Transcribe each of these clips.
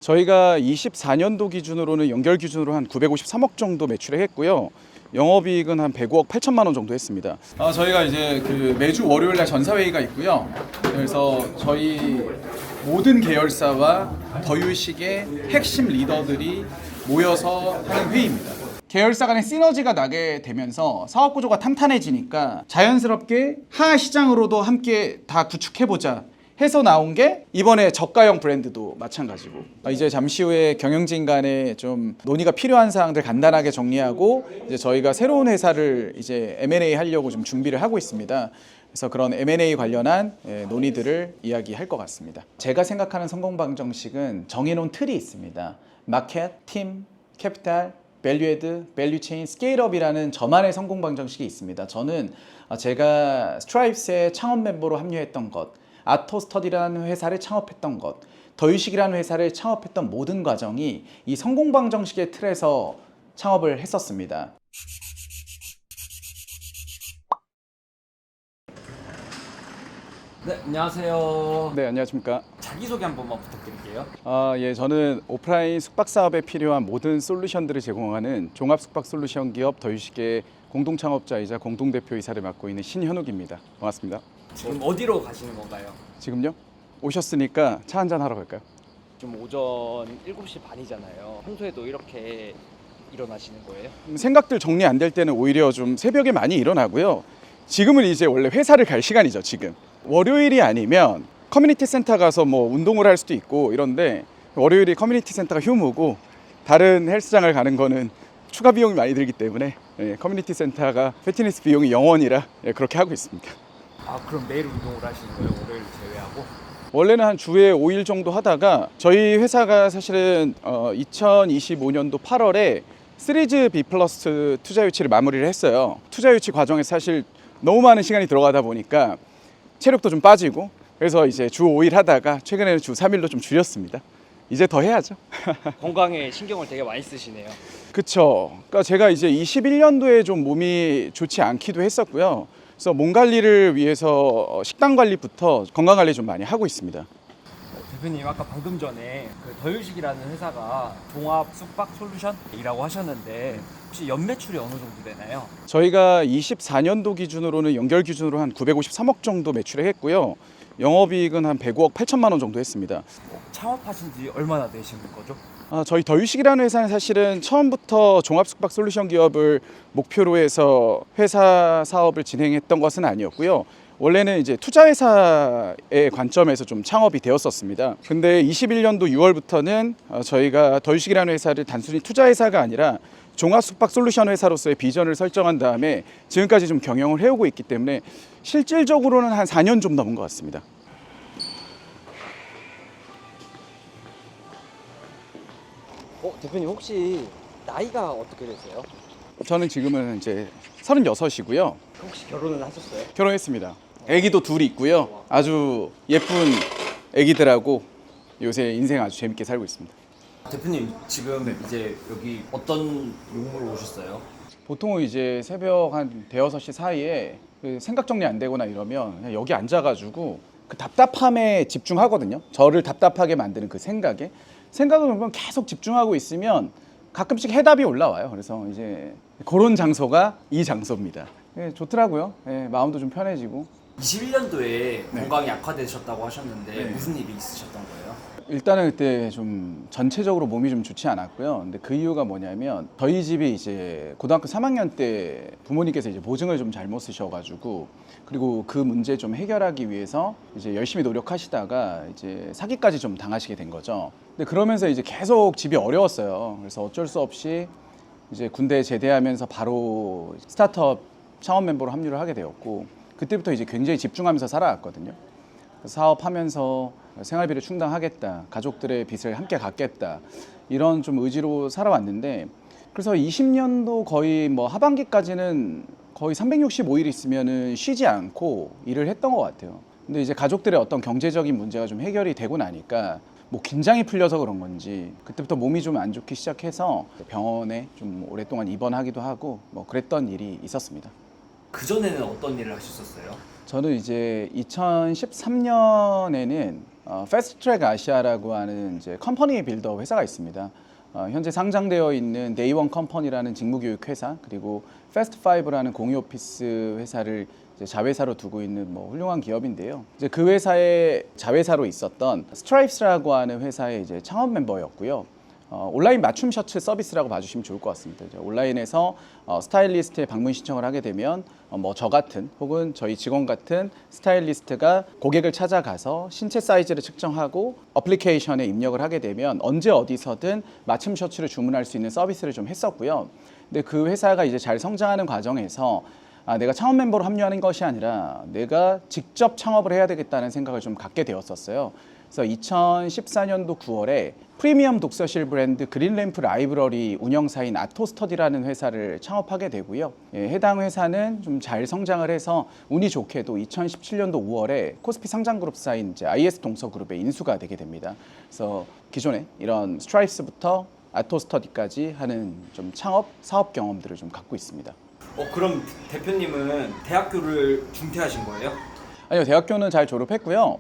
저희가 24년도 기준으로는 연결 기준으로 한 953억 정도 매출을 했고요. 영업이익은 한 105억 8천만 원 정도 했습니다. 저희가 이제 매주 월요일 날 전사회의가 있고요. 그래서 저희 모든 계열사와 더유식의 핵심 리더들이 모여서 하는 회의입니다. 계열사 간의 시너지가 나게 되면서 사업 구조가 탄탄해지니까 자연스럽게 하하 시장으로도 함께 다 구축해보자 해서 나온 게 이번에 저가형 브랜드도 마찬가지고, 이제 잠시 후에 경영진 간에 좀 논의가 필요한 사항들 간단하게 정리하고 이제 저희가 새로운 회사를 이제 M&A 하려고 좀 준비를 하고 있습니다. 그래서 그런 M&A 관련한 논의들을 이야기할 것 같습니다. 제가 생각하는 성공 방정식은 정해놓은 틀이 있습니다. 마켓, 팀, 캐피탈, 밸류에드, 밸류체인, 스케일업이라는 저만의 성공 방정식이 있습니다. 저는 제가 스트라이프스의 창업 멤버로 합류했던 것, 아토스터디라는 회사를 창업했던 것, 더유식이라는 회사를 창업했던 모든 과정이 이 성공 방정식의 틀에서 창업을 했었습니다. 네, 안녕하세요. 네, 안녕하십니까. 자기소개 한 번만 부탁드릴게요. 예, 저는 오프라인 숙박 사업에 필요한 모든 솔루션들을 제공하는 종합 숙박 솔루션 기업 더유식의 공동 창업자이자 공동 대표이사를 맡고 있는 신현욱입니다. 반갑습니다. 지금 어디로 가시는 건가요? 지금요? 오셨으니까 차 한잔 하러 갈까요? 지금 오전 7시 반이잖아요. 평소에도 이렇게 일어나시는 거예요? 생각들 정리 안 될 때는 오히려 좀 새벽에 많이 일어나고요. 지금은 이제 원래 회사를 갈 시간이죠, 지금. 월요일이 아니면 커뮤니티 센터 가서 뭐 운동을 할 수도 있고 이런데, 월요일이 커뮤니티 센터가 휴무고 다른 헬스장을 가는 거는 추가 비용이 많이 들기 때문에 커뮤니티 센터가 피트니스 비용이 0원이라 그렇게 하고 있습니다. 그럼 매일 운동을 하시는 거예요? 월요일 제외하고? 원래는 한 주에 5일 정도 하다가 저희 회사가 사실은 2025년도 8월에 시리즈 B 플러스 투자 유치를 마무리를 했어요. 투자 유치 과정에 사실 너무 많은 시간이 들어가다 보니까 체력도 좀 빠지고, 그래서 이제 주 5일 하다가 최근에는 주 3일로 좀 줄였습니다. 이제 더 해야죠. 건강에 신경을 되게 많이 쓰시네요. 그쵸. 그러니까 제가 이제 21년도에 좀 몸이 좋지 않기도 했었고요. 그래서 몸 관리를 위해서 식단 관리부터 건강 관리 좀 많이 하고 있습니다. 대표님, 아까 방금 전에 더유식이라는 회사가 종합 숙박 솔루션이라고 하셨는데 혹시 연매출이 어느 정도 되나요? 저희가 24년도 기준으로는 연결 기준으로 한 953억 정도 매출을 했고요. 영업이익은 한 105억 8천만 원 정도 했습니다. 창업하신 지 얼마나 되시는 거죠? 저희 더유식이라는 회사는 사실은 처음부터 종합 숙박 솔루션 기업을 목표로 해서 회사 사업을 진행했던 것은 아니었고요. 원래는 이제 투자회사의 관점에서 좀 창업이 되었었습니다. 근데 21년도 6월부터는 저희가 더유식이라는 회사를 단순히 투자회사가 아니라 종합 숙박 솔루션 회사로서의 비전을 설정한 다음에 지금까지 좀 경영을 해오고 있기 때문에 실질적으로는 한 4년 좀 넘은 것 같습니다. 대표님, 혹시 나이가 어떻게 되세요? 저는 지금은 이제 36이고요. 혹시 결혼을 하셨어요? 결혼했습니다. 아기도 둘이 있고요. 아주 예쁜 아기들하고 요새 인생 아주 재밌게 살고 있습니다. 대표님, 지금 이제 여기 어떤 용무로 오셨어요? 보통은 이제 새벽 한 대여섯 시 사이에 생각 정리 안 되거나 이러면 그냥 여기 앉아가지고 그 답답함에 집중하거든요. 저를 답답하게 만드는 그 생각을 보면 계속 집중하고 있으면 가끔씩 해답이 올라와요. 그래서 이제 그런 장소가 이 장소입니다. 좋더라고요. 마음도 좀 편해지고. 21년도에 건강이 악화되셨다고 하셨는데 네. 무슨 일이 있으셨던 거예요? 일단은 그때 좀 전체적으로 몸이 좀 좋지 않았고요. 근데 그 이유가 뭐냐면 저희 집이 이제 고등학교 3학년 때 부모님께서 이제 보증을 좀 잘못 쓰셔가지고, 그리고 그 문제 좀 해결하기 위해서 이제 열심히 노력하시다가 이제 사기까지 좀 당하시게 된 거죠. 근데 그러면서 이제 계속 집이 어려웠어요. 그래서 어쩔 수 없이 이제 군대 제대하면서 바로 스타트업 창업 멤버로 합류를 하게 되었고, 그때부터 이제 굉장히 집중하면서 살아왔거든요. 사업하면서 생활비를 충당하겠다, 가족들의 빚을 함께 갚겠다, 이런 좀 의지로 살아왔는데, 그래서 20년도 거의 뭐 하반기까지는 거의 365일 있으면은 쉬지 않고 일을 했던 것 같아요. 근데 이제 가족들의 어떤 경제적인 문제가 좀 해결이 되고 나니까 뭐 긴장이 풀려서 그런 건지 그때부터 몸이 좀 안 좋기 시작해서 병원에 좀 오랫동안 입원하기도 하고 뭐 그랬던 일이 있었습니다. 그전에는 어떤 일을 하셨었어요? 저는 이제 2013년에는 패스트트랙 아시아라고 하는 이제 컴퍼니 빌더 회사가 있습니다. 현재 상장되어 있는 데이원 컴퍼니라는 직무교육 회사, 그리고 패스트5라는 공유 오피스 회사를 이제 자회사로 두고 있는 뭐 훌륭한 기업인데요. 이제 그 회사의 자회사로 있었던 스트라이프스라고 하는 회사의 이제 창업 멤버였고요. 온라인 맞춤 셔츠 서비스라고 봐주시면 좋을 것 같습니다. 이제 온라인에서 스타일리스트에 방문 신청을 하게 되면 뭐 저 같은 혹은 저희 직원 같은 스타일리스트가 고객을 찾아가서 신체 사이즈를 측정하고 어플리케이션에 입력을 하게 되면 언제 어디서든 맞춤 셔츠를 주문할 수 있는 서비스를 좀 했었고요. 근데 그 회사가 이제 잘 성장하는 과정에서 내가 창업 멤버로 합류하는 것이 아니라 내가 직접 창업을 해야 되겠다는 생각을 좀 갖게 되었었어요. 그래서 2014년도 9월에 프리미엄 독서실 브랜드 그린램프 라이브러리 운영사인 아토스터디라는 회사를 창업하게 되고요. 해당 회사는 좀 잘 성장을 해서 운이 좋게도 2017년도 5월에 코스피 상장그룹사인 이제 IS 동서그룹에 인수가 되게 됩니다. 그래서 기존에 이런 스트라이프스부터 아토스터디까지 하는 좀 창업 사업 경험들을 좀 갖고 있습니다. 그럼 대표님은 대학교를 중퇴하신 거예요? 아니요, 대학교는 잘 졸업했고요.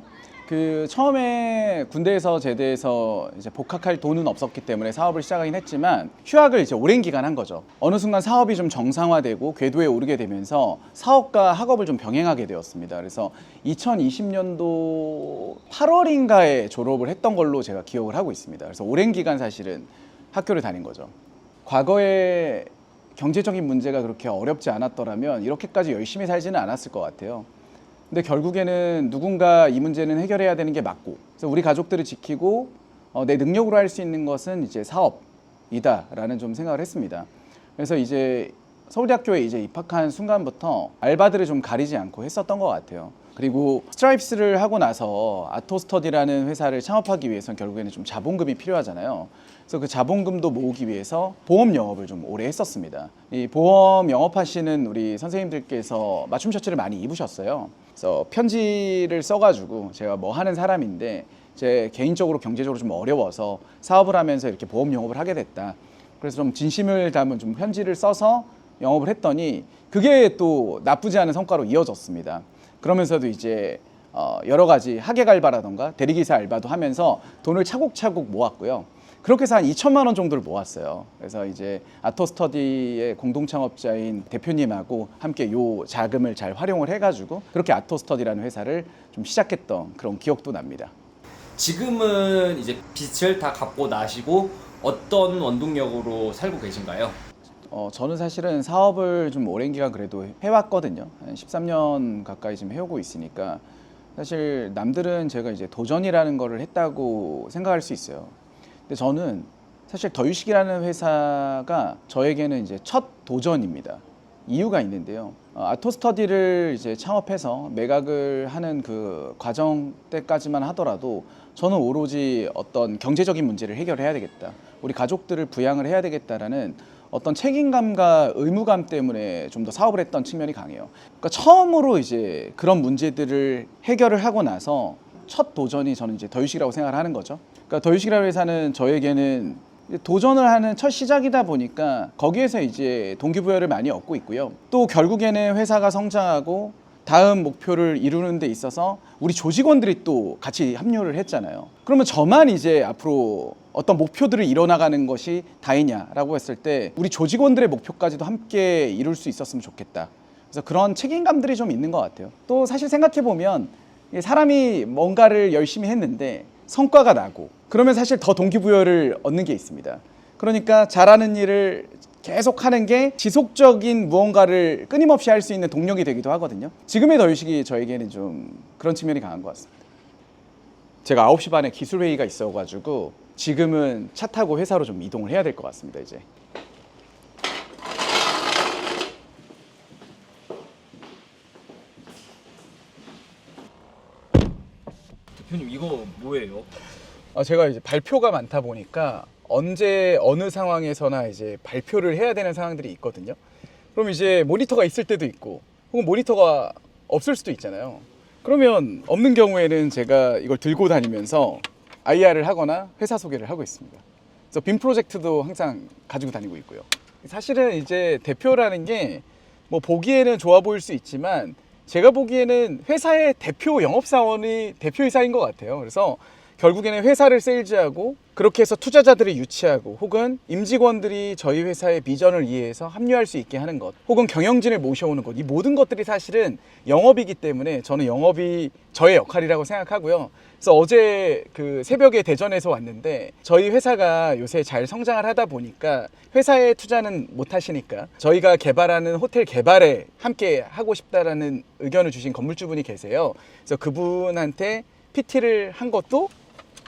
그 처음에 군대에서 제대해서 이제 복학할 돈은 없었기 때문에 사업을 시작하긴 했지만 휴학을 이제 오랜 기간 한 거죠. 어느 순간 사업이 좀 정상화되고 궤도에 오르게 되면서 사업과 학업을 좀 병행하게 되었습니다. 그래서 2020년도 8월인가에 졸업을 했던 걸로 제가 기억을 하고 있습니다. 그래서 오랜 기간 사실은 학교를 다닌 거죠. 과거에 경제적인 문제가 그렇게 어렵지 않았더라면 이렇게까지 열심히 살지는 않았을 것 같아요. 근데 결국에는 누군가 이 문제는 해결해야 되는 게 맞고, 그래서 우리 가족들을 지키고 내 능력으로 할 수 있는 것은 이제 사업이다라는 좀 생각을 했습니다. 그래서 이제 서울대학교에 이제 입학한 순간부터 알바들을 좀 가리지 않고 했었던 것 같아요. 그리고 스트라이프스를 하고 나서 아토스터디라는 회사를 창업하기 위해서는 결국에는 좀 자본금이 필요하잖아요. 그래서 그 자본금도 모으기 위해서 보험 영업을 좀 오래 했었습니다. 이 보험 영업하시는 우리 선생님들께서 맞춤 셔츠를 많이 입으셨어요. 그래서 편지를 써가지고 제가 뭐 하는 사람인데 제 개인적으로 경제적으로 좀 어려워서 사업을 하면서 이렇게 보험 영업을 하게 됐다. 그래서 좀 진심을 담은 좀 편지를 써서 영업을 했더니 그게 또 나쁘지 않은 성과로 이어졌습니다. 그러면서도 이제 여러 가지 하객 알바라던가 대리기사 알바도 하면서 돈을 차곡차곡 모았고요. 그렇게 해서 한 2천만 원 정도를 모았어요. 그래서 이제 아토스터디의 공동 창업자인 대표님하고 함께 요 자금을 잘 활용을 해가지고 그렇게 아토스터디라는 회사를 좀 시작했던 그런 기억도 납니다. 지금은 이제 빚을 다 갚고 나시고 어떤 원동력으로 살고 계신가요? 저는 사실은 사업을 좀 오랜 기간 그래도 해왔거든요. 한 13년 가까이 지금 해오고 있으니까 사실 남들은 제가 이제 도전이라는 거를 했다고 생각할 수 있어요. 근데 저는 사실 더유식이라는 회사가 저에게는 이제 첫 도전입니다. 이유가 있는데요. 아토스터디를 이제 창업해서 매각을 하는 그 과정 때까지만 하더라도 저는 오로지 어떤 경제적인 문제를 해결해야 되겠다. 우리 가족들을 부양을 해야 되겠다라는 어떤 책임감과 의무감 때문에 좀 더 사업을 했던 측면이 강해요. 그러니까 처음으로 이제 그런 문제들을 해결을 하고 나서 첫 도전이 저는 이제 더유식이라고 생각을 하는 거죠. 그러니까 더유식이라는 회사는 저에게는 도전을 하는 첫 시작이다 보니까 거기에서 이제 동기부여를 많이 얻고 있고요. 또 결국에는 회사가 성장하고 다음 목표를 이루는 데 있어서 우리 조직원들이 또 같이 합류를 했잖아요. 그러면 저만 이제 앞으로 어떤 목표들을 이뤄나가는 것이 다이냐라고 했을 때 우리 조직원들의 목표까지도 함께 이룰 수 있었으면 좋겠다. 그래서 그런 책임감들이 좀 있는 것 같아요. 또 사실 생각해보면 사람이 뭔가를 열심히 했는데 성과가 나고 그러면 사실 더 동기부여를 얻는 게 있습니다. 그러니까 잘하는 일을 계속 하는 게 지속적인 무언가를 끊임없이 할 수 있는 동력이 되기도 하거든요. 지금의 더유식이 저에게는 좀 그런 측면이 강한 것 같습니다. 제가 9시 반에 기술 회의가 있어가지고 지금은 차 타고 회사로 좀 이동을 해야 될 것 같습니다. 이제. 대표님 이거 뭐예요? 제가 이제 발표가 많다 보니까 언제 어느 상황에서나 이제 발표를 해야 되는 상황들이 있거든요. 그럼 이제 모니터가 있을 때도 있고 혹은 모니터가 없을 수도 있잖아요. 그러면 없는 경우에는 제가 이걸 들고 다니면서 IR을 하거나 회사 소개를 하고 있습니다. 그래서 빔 프로젝트도 항상 가지고 다니고 있고요. 사실은 이제 대표라는 게 뭐 보기에는 좋아 보일 수 있지만 제가 보기에는 회사의 대표 영업사원이 대표이사인 것 같아요. 그래서 결국에는 회사를 세일즈하고 그렇게 해서 투자자들을 유치하고 혹은 임직원들이 저희 회사의 비전을 이해해서 합류할 수 있게 하는 것 혹은 경영진을 모셔오는 것, 이 모든 것들이 사실은 영업이기 때문에 저는 영업이 저의 역할이라고 생각하고요. 그래서 어제 그 새벽에 대전에서 왔는데 저희 회사가 요새 잘 성장을 하다 보니까 회사에 투자는 못 하시니까 저희가 개발하는 호텔 개발에 함께 하고 싶다라는 의견을 주신 건물주분이 계세요. 그래서 그분한테 PT를 한 것도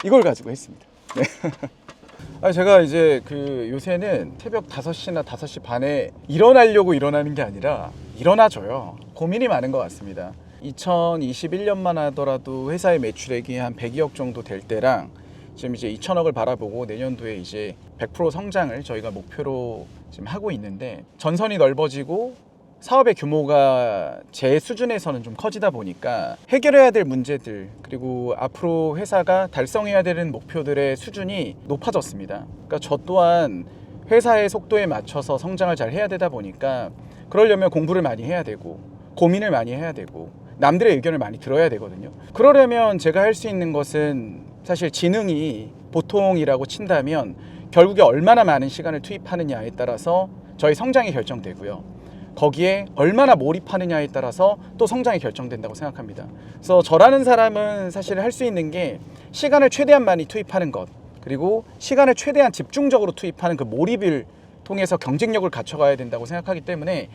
이걸 가지고 했습니다. 네. 제가 이제 그 요새는 새벽 5시나 5시 반에 일어나려고 일어나는 게 아니라 일어나줘요. 고민이 많은 것 같습니다. 2021년만 하더라도 회사의 매출액이 한 102억 정도 될 때랑 지금 이제 2천억을 바라보고 내년도에 이제 100% 성장을 저희가 목표로 지금 하고 있는데 전선이 넓어지고 사업의 규모가 제 수준에서는 좀 커지다 보니까 해결해야 될 문제들 그리고 앞으로 회사가 달성해야 되는 목표들의 수준이 높아졌습니다. 그러니까 저 또한 회사의 속도에 맞춰서 성장을 잘 해야 되다 보니까 그러려면 공부를 많이 해야 되고 고민을 많이 해야 되고 남들의 의견을 많이 들어야 되거든요. 그러려면 제가 할 수 있는 것은 사실 지능이 보통이라고 친다면 결국에 얼마나 많은 시간을 투입하느냐에 따라서 저희 성장이 결정되고요. 거기에 얼마나 몰입하느냐에 따라서 또 성장이 결정된다고 생각합니다. 그래서 저라는 사람은 사실 할 수 있는 게 시간을 최대한 많이 투입하는 것 그리고 시간을 최대한 집중적으로 투입하는 그 몰입을 통해서 경쟁력을 갖춰가야 된다고 생각하기 때문에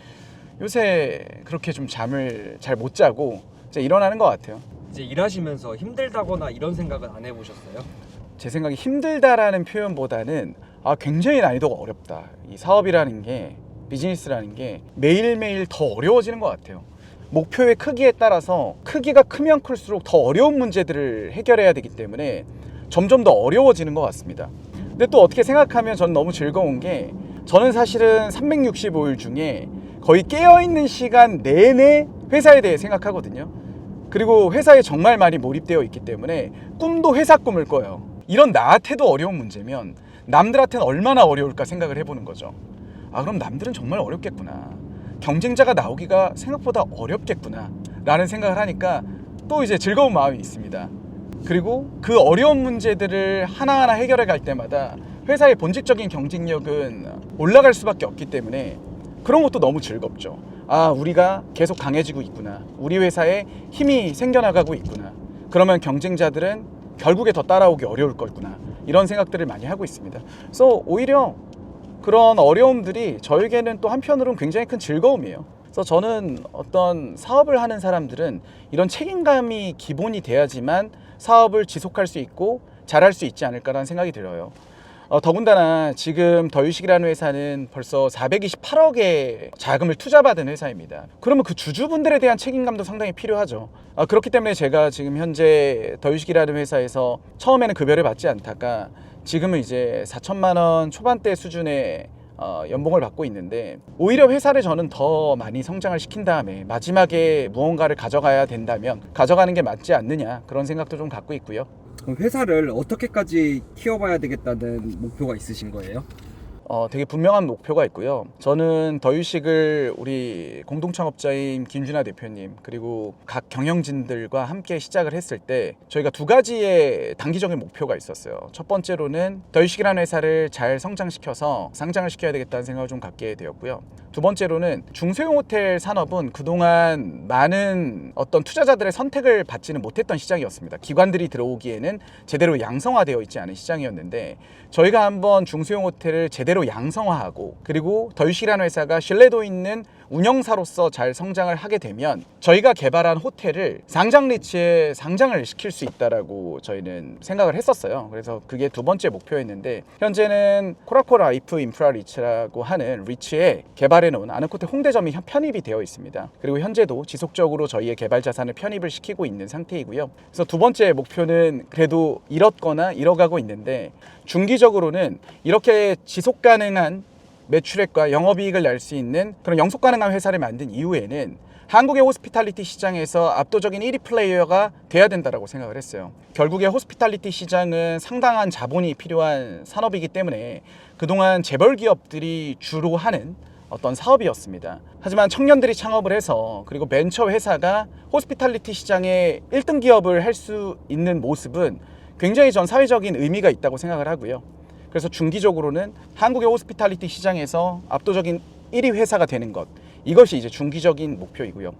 요새 그렇게 좀 잠을 잘 못 자고 이제 일어나는 것 같아요. 이제 일하시면서 힘들다거나 이런 생각은 안 해보셨어요? 제 생각에 힘들다라는 표현보다는 굉장히 난이도가 어렵다. 이 사업이라는 게 비즈니스라는 게 매일매일 더 어려워지는 것 같아요. 목표의 크기에 따라서 크기가 크면 클수록 더 어려운 문제들을 해결해야 되기 때문에 점점 더 어려워지는 것 같습니다. 근데 또 어떻게 생각하면 저는 너무 즐거운 게 저는 사실은 365일 중에 거의 깨어있는 시간 내내 회사에 대해 생각하거든요. 그리고 회사에 정말 많이 몰입되어 있기 때문에 꿈도 회사 꿈을 꿔요. 이런 나한테도 어려운 문제면 남들한테는 얼마나 어려울까 생각을 해보는 거죠. 그럼 남들은 정말 어렵겠구나. 경쟁자가 나오기가 생각보다 어렵겠구나 라는 생각을 하니까 또 이제 즐거운 마음이 있습니다. 그리고 그 어려운 문제들을 하나하나 해결해 갈 때마다 회사의 본질적인 경쟁력은 올라갈 수밖에 없기 때문에 그런 것도 너무 즐겁죠. 우리가 계속 강해지고 있구나. 우리 회사에 힘이 생겨나가고 있구나. 그러면 경쟁자들은 결국에 더 따라오기 어려울 거구나. 이런 생각들을 많이 하고 있습니다. 그래서 오히려 그런 어려움들이 저에게는 또 한편으로는 굉장히 큰 즐거움이에요. 그래서 저는 어떤 사업을 하는 사람들은 이런 책임감이 기본이 돼야지만 사업을 지속할 수 있고 잘할 수 있지 않을까라는 생각이 들어요. 더군다나 지금 더유식이라는 회사는 벌써 428억의 자금을 투자받은 회사입니다. 그러면 그 주주분들에 대한 책임감도 상당히 필요하죠. 그렇기 때문에 제가 지금 현재 더유식이라는 회사에서 처음에는 급여를 받지 않다가 지금은 이제 4천만 원 초반대 수준의 연봉을 받고 있는데 오히려 회사를 저는 더 많이 성장을 시킨 다음에 마지막에 무언가를 가져가야 된다면 가져가는 게 맞지 않느냐 그런 생각도 좀 갖고 있고요. 회사를 어떻게까지 키워봐야 되겠다는 목표가 있으신 거예요? 되게 분명한 목표가 있고요. 저는 더유식을 우리 공동창업자인 김준하 대표님 그리고 각 경영진들과 함께 시작을 했을 때 저희가 두 가지의 단기적인 목표가 있었어요. 첫 번째로는 더유식이라는 회사를 잘 성장시켜서 상장을 시켜야 되겠다는 생각을 좀 갖게 되었고요. 두 번째로는 중소형 호텔 산업은 그동안 많은 어떤 투자자들의 선택을 받지는 못했던 시장이었습니다. 기관들이 들어오기에는 제대로 양성화되어 있지 않은 시장이었는데 저희가 한번 중소형 호텔을 제대로 양성화하고 그리고 더유식이라는 회사가 신뢰도 있는 운영사로서 잘 성장을 하게 되면 저희가 개발한 호텔을 상장 리츠에 상장을 시킬 수 있다라고 저희는 생각을 했었어요. 그래서 그게 두 번째 목표였는데 현재는 코라코 라이프 인프라 리츠라고 하는 리츠에 개발해 놓은 아는코텔 홍대점이 편입이 되어 있습니다. 그리고 현재도 지속적으로 저희의 개발 자산을 편입을 시키고 있는 상태이고요. 그래서 두 번째 목표는 그래도 이뤘거나 이뤄가고 있는데 중기적으로는 이렇게 지속 가능한 매출액과 영업이익을 낼 수 있는 그런 영속 가능한 회사를 만든 이후에는 한국의 호스피탈리티 시장에서 압도적인 1위 플레이어가 돼야 된다고 생각을 했어요. 결국에 호스피탈리티 시장은 상당한 자본이 필요한 산업이기 때문에 그동안 재벌 기업들이 주로 하는 어떤 사업이었습니다. 하지만 청년들이 창업을 해서 그리고 벤처 회사가 호스피탈리티 시장의 1등 기업을 할 수 있는 모습은 굉장히 전 사회적인 의미가 있다고 생각을 하고요. 그래서 중기적으로는 한국의 호스피탈리티 시장에서 압도적인 1위 회사가 되는 것, 이것이 이제 중기적인 목표이고요.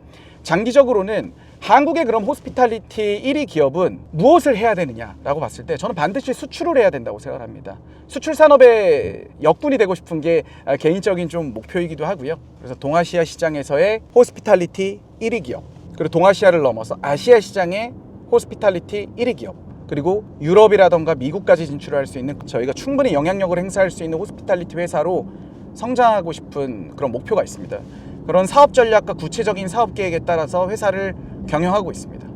장기적으로는 한국의 그럼 호스피탈리티 1위 기업은 무엇을 해야 되느냐라고 봤을 때 저는 반드시 수출을 해야 된다고 생각을 합니다. 수출 산업의 역군이 되고 싶은 게 개인적인 좀 목표이기도 하고요. 그래서 동아시아 시장에서의 호스피탈리티 1위 기업, 그리고 동아시아를 넘어서 아시아 시장의 호스피탈리티 1위 기업, 그리고 유럽이라던가 미국까지 진출할 수 있는 저희가 충분히 영향력을 행사할 수 있는 호스피탈리티 회사로 성장하고 싶은 그런 목표가 있습니다. 그런 사업 전략과 구체적인 사업 계획에 따라서 회사를 경영하고 있습니다.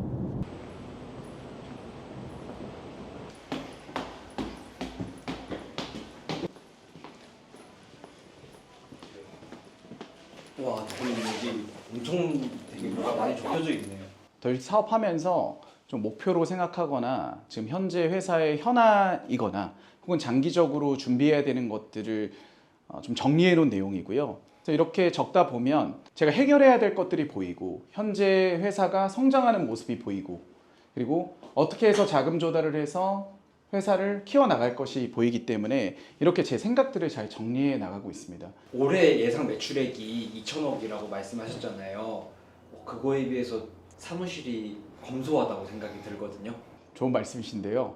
와, 대표님 여기 엄청 되게 뭐가 많이 좁혀져 있네요. 저희 사업하면서 좀 목표로 생각하거나 지금 현재 회사의 현안이거나 혹은 장기적으로 준비해야 되는 것들을 좀 정리해 놓은 내용이고요. 그래서 이렇게 적다 보면 제가 해결해야 될 것들이 보이고 현재 회사가 성장하는 모습이 보이고 그리고 어떻게 해서 자금 조달을 해서 회사를 키워나갈 것이 보이기 때문에 이렇게 제 생각들을 잘 정리해 나가고 있습니다. 올해 예상 매출액이 2천억이라고 말씀하셨잖아요. 그거에 비해서 사무실이 검소하다고 생각이 들거든요. 좋은 말씀이신데요.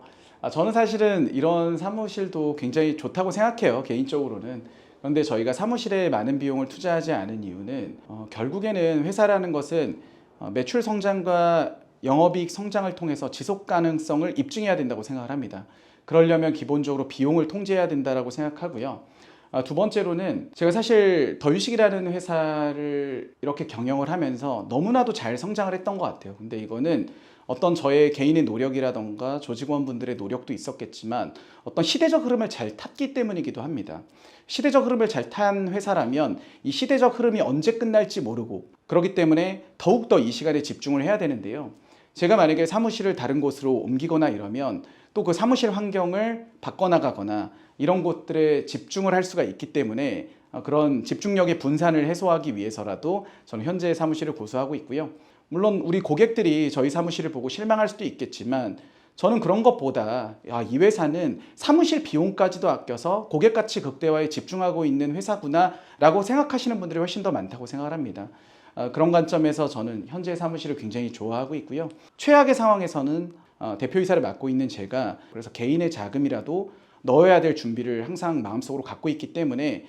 저는 사실은 이런 사무실도 굉장히 좋다고 생각해요. 개인적으로는. 그런데 저희가 사무실에 많은 비용을 투자하지 않은 이유는 결국에는 회사라는 것은 매출 성장과 영업이익 성장을 통해서 지속 가능성을 입증해야 된다고 생각을 합니다. 그러려면 기본적으로 비용을 통제해야 된다고 생각하고요. 두 번째로는 제가 사실 더유식이라는 회사를 이렇게 경영을 하면서 너무나도 잘 성장을 했던 것 같아요. 근데 이거는 어떤 저의 개인의 노력이라던가 조직원분들의 노력도 있었겠지만 어떤 시대적 흐름을 잘 탔기 때문이기도 합니다. 시대적 흐름을 잘 탄 회사라면 이 시대적 흐름이 언제 끝날지 모르고 그렇기 때문에 더욱더 이 시간에 집중을 해야 되는데요. 제가 만약에 사무실을 다른 곳으로 옮기거나 이러면 또 그 사무실 환경을 바꿔나가거나 이런 것들에 집중을 할 수가 있기 때문에 그런 집중력의 분산을 해소하기 위해서라도 저는 현재 사무실을 고수하고 있고요. 물론 우리 고객들이 저희 사무실을 보고 실망할 수도 있겠지만 저는 그런 것보다 이 회사는 사무실 비용까지도 아껴서 고객 가치 극대화에 집중하고 있는 회사구나 라고 생각하시는 분들이 훨씬 더 많다고 생각을 합니다. 그런 관점에서 저는 현재 사무실을 굉장히 좋아하고 있고요. 최악의 상황에서는 대표이사를 맡고 있는 제가 그래서 개인의 자금이라도 넣어야 될 준비를 항상 마음속으로 갖고 있기 때문에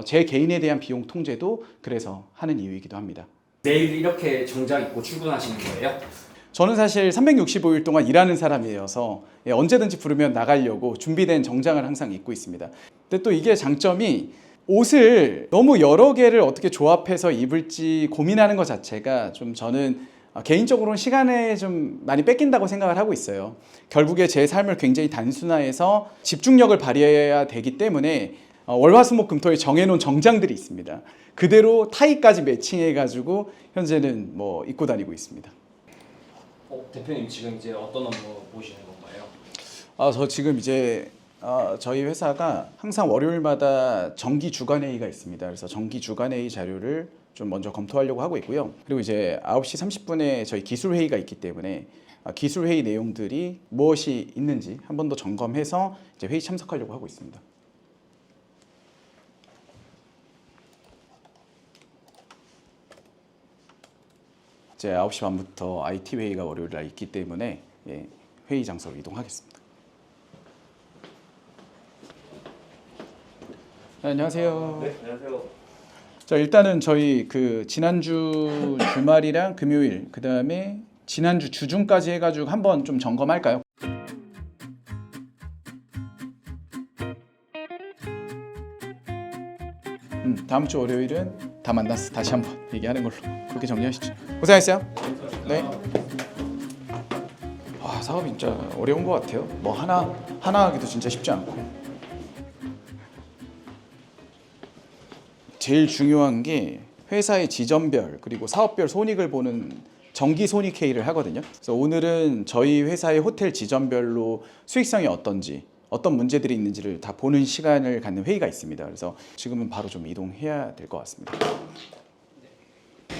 제 개인에 대한 비용 통제도 그래서 하는 이유이기도 합니다. 내일 이렇게 정장 입고 출근하시는 거예요? 저는 사실 365일 동안 일하는 사람이어서 언제든지 부르면 나가려고 준비된 정장을 항상 입고 있습니다. 근데 또 이게 장점이 옷을 너무 여러 개를 어떻게 조합해서 입을지 고민하는 것 자체가 좀 저는 개인적으로는 시간에 좀 많이 뺏긴다고 생각을 하고 있어요. 결국에 제 삶을 굉장히 단순화해서 집중력을 발휘해야 되기 때문에 월화수목금토에 정해놓은 정장들이 있습니다. 그대로 타이까지 매칭해가지고 현재는 뭐 입고 다니고 있습니다. 대표님 지금 이제 어떤 업무 보시는 건가요? 저 지금 이제 저희 회사가 항상 월요일마다 정기 주간회의가 있습니다. 그래서 정기 주간회의 자료를 좀 먼저 검토하려고 하고 있고요. 그리고 이제 9시 30분에 저희 기술회의가 있기 때문에 기술회의 내용들이 무엇이 있는지 한 번 더 점검해서 이제 회의 참석하려고 하고 있습니다. 이제 9시 반부터 IT 회의가 월요일 날 있기 때문에 회의 장소로 이동하겠습니다. 네, 안녕하세요. 네, 안녕하세요. 자, 일단은 저희 그 지난주 주말이랑 금요일 그다음에 지난주 주중까지 해가지고 한번 좀 점검할까요? 다음 주 월요일은 다 만나서 다시 한번 얘기하는 걸로 그렇게 정리하시죠. 고생하셨어요. 네. 사업이 진짜 어려운 것 같아요. 뭐 하나 하기도 진짜 쉽지 않고. 제일 중요한 게 회사의 지점별 그리고 사업별 손익을 보는 정기 손익 회의를 하거든요. 그래서 오늘은 저희 회사의 호텔 지점별로 수익성이 어떤지, 어떤 문제들이 있는지를 다 보는 시간을 갖는 회의가 있습니다. 그래서 지금은 바로 좀 이동해야 될 것 같습니다.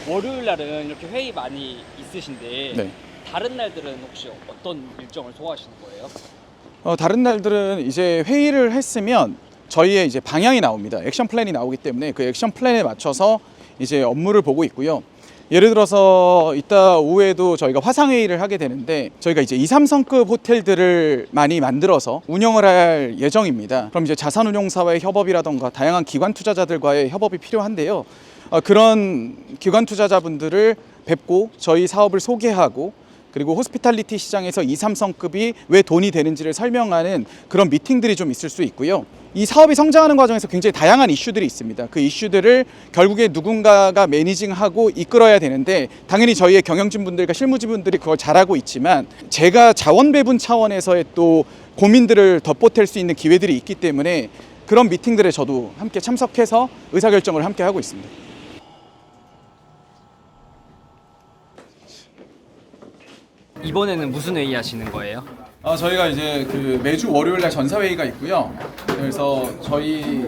월요일 날은 이렇게 회의 많이 있으신데 네. 다른 날들은 혹시 어떤 일정을 소화하시는 거예요? 다른 날들은 이제 회의를 했으면 저희의 이제 방향이 나옵니다. 액션 플랜이 나오기 때문에 그 액션 플랜에 맞춰서 이제 업무를 보고 있고요. 예를 들어서 이따 오후에도 저희가 화상회의를 하게 되는데 저희가 이제 2, 3성급 호텔들을 많이 만들어서 운영을 할 예정입니다. 그럼 이제 자산운용사와의 협업이라던가 다양한 기관 투자자들과의 협업이 필요한데요. 그런 기관 투자자분들을 뵙고 저희 사업을 소개하고 그리고 호스피탈리티 시장에서 2, 3성급이 왜 돈이 되는지를 설명하는 그런 미팅들이 좀 있을 수 있고요. 이 사업이 성장하는 과정에서 굉장히 다양한 이슈들이 있습니다. 그 이슈들을 결국에 누군가가 매니징하고 이끌어야 되는데 당연히 저희의 경영진분들과 실무진분들이 그걸 잘하고 있지만 제가 자원 배분 차원에서의 또 고민들을 덧보탤 수 있는 기회들이 있기 때문에 그런 미팅들에 저도 함께 참석해서 의사결정을 함께 하고 있습니다. 이번에는 무슨 회의 하시는 거예요? 저희가 이제 그 매주 월요일날 전사회의가 있고요. 그래서 저희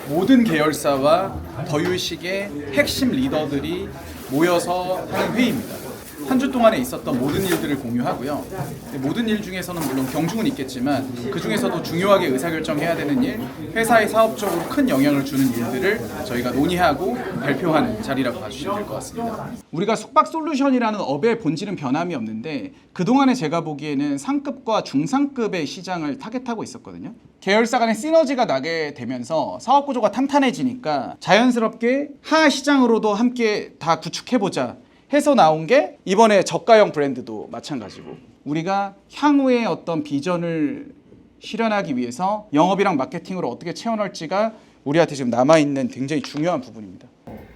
모든 계열사와 더유식의 핵심 리더들이 모여서 하는 회의입니다. 한 주 동안에 있었던 모든 일들을 공유하고요. 모든 일 중에서는 물론 경중은 있겠지만 그 중에서도 중요하게 의사결정해야 되는 일, 회사의 사업적으로 큰 영향을 주는 일들을 저희가 논의하고 발표하는 자리라고 봐주시면 될 것 같습니다. 우리가 숙박솔루션이라는 업의 본질은 변함이 없는데 그동안에 제가 보기에는 상급과 중상급의 시장을 타겟하고 있었거든요. 계열사 간의 시너지가 나게 되면서 사업 구조가 탄탄해지니까 자연스럽게 하하 시장으로도 함께 다 구축해보자 해서 나온 게 이번에 저가형 브랜드도 마찬가지고 우리가 향후의 어떤 비전을 실현하기 위해서 영업이랑 마케팅으로 어떻게 채워넣을지가 우리한테 지금 남아있는 굉장히 중요한 부분입니다.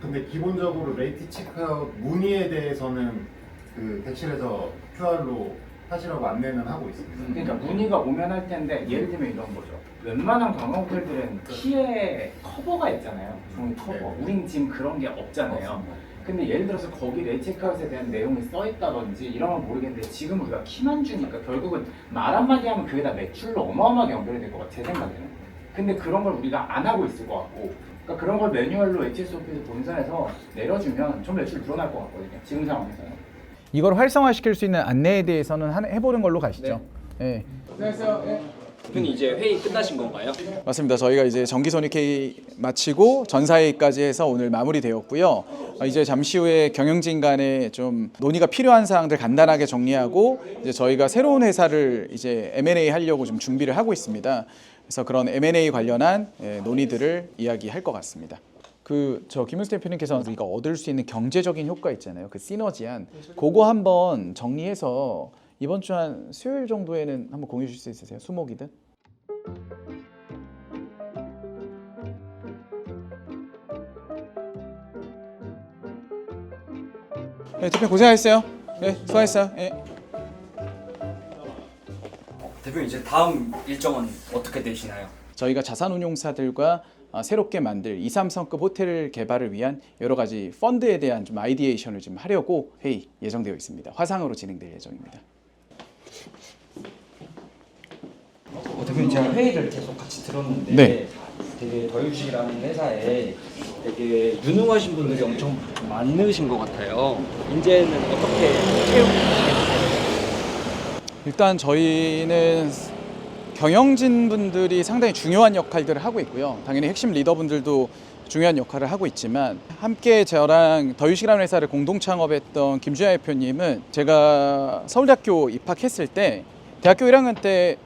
근데 기본적으로 레이트 체크아웃 문의에 대해서는 그 객실에서 QR로 하시라고 안내는 하고 있습니다. 그러니까 문의가 오면 할 텐데 예를 들면 이런 거죠. 웬만한 관광 호텔들은 키에 커버가 있잖아요. 종이 커버. 네. 우린 지금 그런 게 없잖아요. 근데 예를 들어서 거기 레이체크아웃에 대한 내용이 써 있다든지 이런 건 모르겠는데 지금 우리가 키만 주니까 결국은 말 한마디 하면 그게 다 매출로 어마어마하게 연결이 될 것 같아 제 생각에는. 근데 그런 걸 우리가 안 하고 있을 것 같고 그러니까 그런 걸 매뉴얼로 HSOP에서 본선에서 내려주면 좀 매출 늘어날 것 같거든요. 지금 상황에서는. 이걸 활성화시킬 수 있는 안내에 대해서는 해보는 걸로 가시죠. 네. 대표님 이제 회의 끝나신 건가요? 맞습니다. 저희가 이제 정기손익회의 마치고 전사회의까지 해서 오늘 마무리되었고요. 이제 잠시 후에 경영진 간에 좀 논의가 필요한 사항들 간단하게 정리하고 이제 저희가 새로운 회사를 이제 M&A 하려고 좀 준비를 하고 있습니다. 그래서 그런 M&A 관련한 논의들을 이야기할 것 같습니다. 김은수 대표님께서 우리가 얻을 수 있는 경제적인 효과 있잖아요. 그 시너지한 그거 한번 정리해서 이번 주 한 수요일 정도에는 한번 공유해 주실 수 있으세요? 수목이든. 네, 대표님 고생하셨어요. 네, 수고하셨어요. 네. 대표님 이제 다음 일정은 어떻게 되시나요? 저희가 자산운용사들과 새롭게 만들 2, 3성급 호텔 개발을 위한 여러 가지 펀드에 대한 좀 아이디에이션을 좀 하려고 회의 예정되어 있습니다. 화상으로 진행될 예정입니다. 대표님 제가 회의를 계속 같이 들었는데 네. 되게 더유식이라는 회사에 되게 유능하신 분들이 엄청 많으신 것 같아요. 이제는 어떻게 채우시겠어요? 일단 저희는 경영진 분들이 상당히 중요한 역할들을 하고 있고요. 당연히 핵심 리더분들도 중요한 역할을 하고 있지만 함께 저랑 더유식이라는 회사를 공동 창업했던 김주하 대표님은 제가 서울대학교 입학했을 때 대학교 1학년 때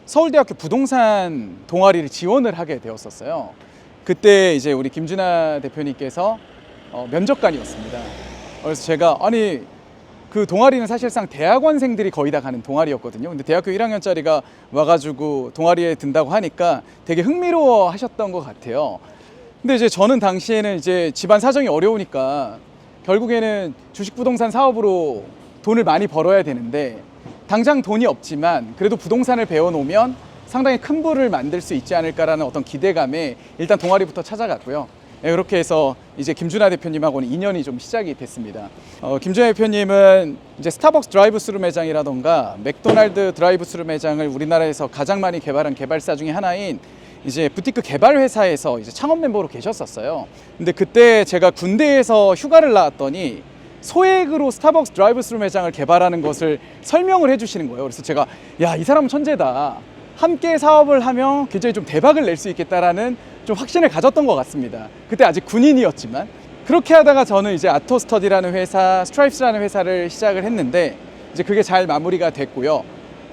서울대학교 부동산 동아리를 지원을 하게 되었었어요. 그때 이제 우리 김준하 대표님께서 면접관이었습니다. 그래서 제가 그 동아리는 사실상 대학원생들이 거의 다 가는 동아리였거든요. 근데 대학교 1학년짜리가 와가지고 동아리에 든다고 하니까 되게 흥미로워 하셨던 것 같아요. 근데 이제 저는 당시에는 이제 집안 사정이 어려우니까 결국에는 주식부동산 사업으로 돈을 많이 벌어야 되는데 당장 돈이 없지만 그래도 부동산을 배워놓으면 상당히 큰 부를 만들 수 있지 않을까라는 어떤 기대감에 일단 동아리부터 찾아갔고요. 그렇게 해서 이제 김준하 대표님하고는 인연이 좀 시작이 됐습니다. 김준하 대표님은 이제 스타벅스 드라이브스루 매장이라던가 맥도날드 드라이브스루 매장을 우리나라에서 가장 많이 개발한 개발사 중에 하나인 이제 부티크 개발 회사에서 이제 창업 멤버로 계셨었어요. 근데 그때 제가 군대에서 휴가를 나왔더니 소액으로 스타벅스 드라이브스루 매장을 개발하는 것을 설명을 해주시는 거예요. 그래서 제가 야, 이 사람은 천재다. 함께 사업을 하면 굉장히 좀 대박을 낼 수 있겠다라는 좀 확신을 가졌던 것 같습니다. 그때 아직 군인이었지만. 그렇게 하다가 저는 이제 아토스터디라는 회사, 스트라이프스라는 회사를 시작을 했는데 이제 그게 잘 마무리가 됐고요.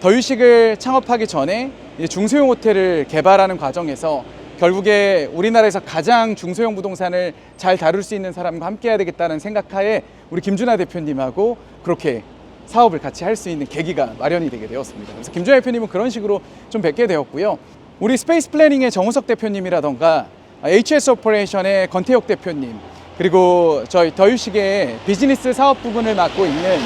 더유식을 창업하기 전에 이제 중소형 호텔을 개발하는 과정에서 결국에 우리나라에서 가장 중소형 부동산을 잘 다룰 수 있는 사람과 함께 해야 되겠다는 생각하에 우리 김준하 대표님하고 그렇게 사업을 같이 할 수 있는 계기가 마련이 되게 되었습니다. 그래서 김준하 대표님은 그런 식으로 좀 뵙게 되었고요. 우리 스페이스 플래닝의 정우석 대표님이라던가 HS 오퍼레이션의 권태혁 대표님, 그리고 저희 더유식의 비즈니스 사업 부분을 맡고 있는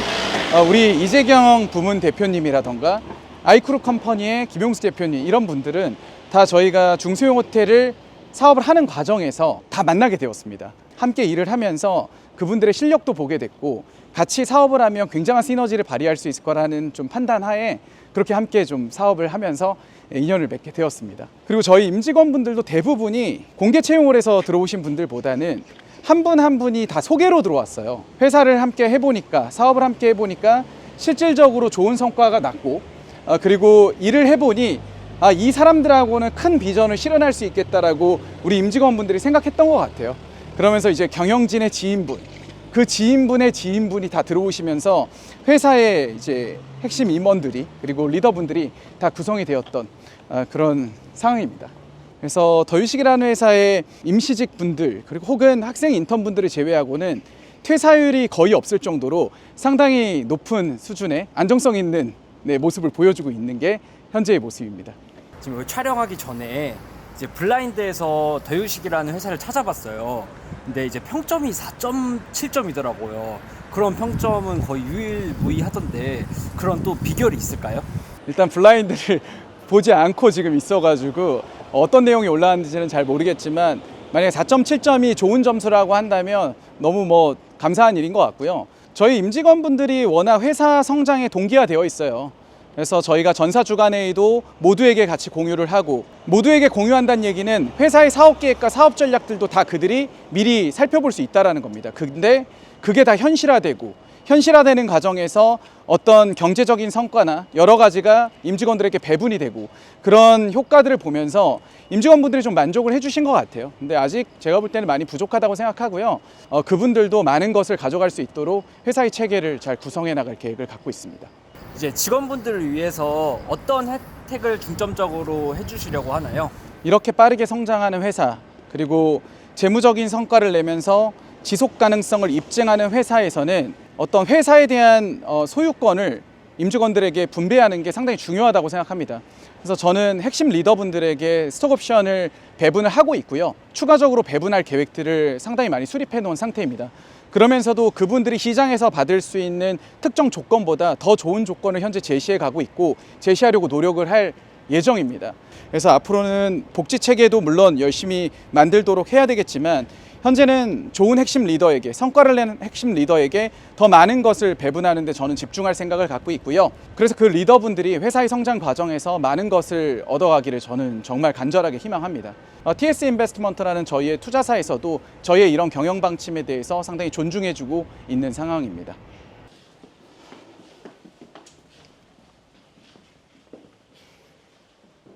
우리 이재경 부문 대표님이라던가 아이크루 컴퍼니의 김용수 대표님, 이런 분들은 다 저희가 중소형 호텔을 사업을 하는 과정에서 다 만나게 되었습니다. 함께 일을 하면서 그분들의 실력도 보게 됐고 같이 사업을 하면 굉장한 시너지를 발휘할 수 있을 거라는 좀 판단하에 그렇게 함께 좀 사업을 하면서 인연을 맺게 되었습니다. 그리고 저희 임직원분들도 대부분이 공개 채용을 해서 들어오신 분들보다는 한 분 한 분이 다 소개로 들어왔어요. 회사를 함께 해보니까, 사업을 함께 해보니까 실질적으로 좋은 성과가 났고 그리고 일을 해보니 이 사람들하고는 큰 비전을 실현할 수 있겠다라고 우리 임직원분들이 생각했던 것 같아요. 그러면서 이제 경영진의 지인분, 그 지인분의 지인분이 다 들어오시면서 회사의 이제 핵심 임원들이 그리고 리더분들이 다 구성이 되었던 그런 상황입니다. 그래서 더유식이라는 회사의 임시직 분들 그리고 혹은 학생 인턴 분들을 제외하고는 퇴사율이 거의 없을 정도로 상당히 높은 수준의 안정성 있는 모습을 보여주고 있는 게 현재의 모습입니다. 지금 여기 촬영하기 전에 이제 블라인드에서 더유식이라는 회사를 찾아봤어요. 근데 이제 평점이 4.7점이더라고요. 그런 평점은 거의 유일무이하던데 그런 또 비결이 있을까요? 일단 블라인드를 보지 않고 지금 있어가지고 어떤 내용이 올라왔는지는 잘 모르겠지만 만약에 4.7점이 좋은 점수라고 한다면 너무 감사한 일인 것 같고요. 저희 임직원분들이 워낙 회사 성장에 동기화되어 있어요. 그래서 저희가 전사주간회의도 모두에게 같이 공유를 하고, 모두에게 공유한다는 얘기는 회사의 사업 계획과 사업 전략들도 다 그들이 미리 살펴볼 수 있다는 겁니다. 근데 그게 다 현실화되는 과정에서 어떤 경제적인 성과나 여러 가지가 임직원들에게 배분이 되고 그런 효과들을 보면서 임직원분들이 좀 만족을 해주신 것 같아요. 근데 아직 제가 볼 때는 많이 부족하다고 생각하고요. 그분들도 많은 것을 가져갈 수 있도록 회사의 체계를 잘 구성해 나갈 계획을 갖고 있습니다. 이제 직원분들을 위해서 어떤 혜택을 중점적으로 해주시려고 하나요? 이렇게 빠르게 성장하는 회사, 그리고 재무적인 성과를 내면서 지속 가능성을 입증하는 회사에서는 어떤 회사에 대한 소유권을 임직원들에게 분배하는 게 상당히 중요하다고 생각합니다. 그래서 저는 핵심 리더분들에게 스톡옵션을 배분을 하고 있고요. 추가적으로 배분할 계획들을 상당히 많이 수립해 놓은 상태입니다. 그러면서도 그분들이 시장에서 받을 수 있는 특정 조건보다 더 좋은 조건을 현재 제시해 가고 있고 제시하려고 노력을 할 예정입니다. 그래서 앞으로는 복지 체계도 물론 열심히 만들도록 해야 되겠지만 현재는 좋은 핵심 리더에게, 성과를 내는 핵심 리더에게 더 많은 것을 배분하는 데 저는 집중할 생각을 갖고 있고요. 그래서 그 리더분들이 회사의 성장 과정에서 많은 것을 얻어가기를 저는 정말 간절하게 희망합니다. TS 인베스트먼트라는 저희의 투자사에서도 저희의 이런 경영 방침에 대해서 상당히 존중해주고 있는 상황입니다.